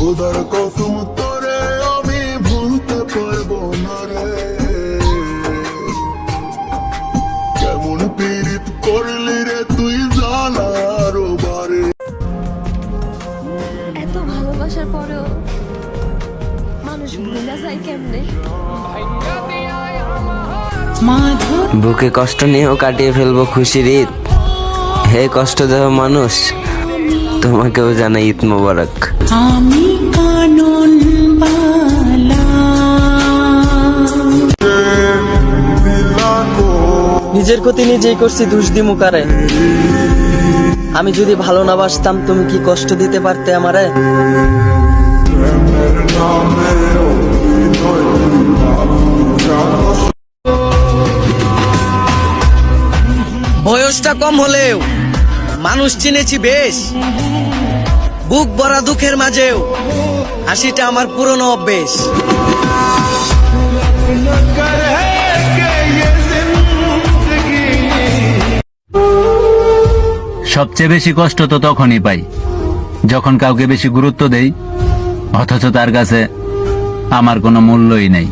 খোদার কসম তোরে আমি ভুলতে পারবো না রে, কেমন পীড়িত করলি রে তুই জানার বারে। এত ভালোবাসার পরেও মানুষ ভুলে যায় কেমনে? বুকে কষ্ট নিয়েও কাটিয়ে ফেলবো খুশির ঈদ। হে কষ্ট দেহ মানুষ, তোমাকেও জানাই ঈদ মোবারক। আমি কানন বালা নিজের ক্ষতি নিজেই করছি, দোষ দিমু কারে? আমি যদি ভালো না বাসতাম তুমি কি কষ্ট দিতে পারতে আমারে? বয়সটা কম হলেও মানুষ চিনেছি বেশ, বুক ভরা দুঃখের মাঝেও হাসিটা আমার পুরনো অভ্যেস। সবচেয়ে বেশি কষ্ট তো তখনই পাই যখন কাউকে বেশি গুরুত্ব দেই, অথচ তার কাছে আমার কোনো মূল্যই নেই।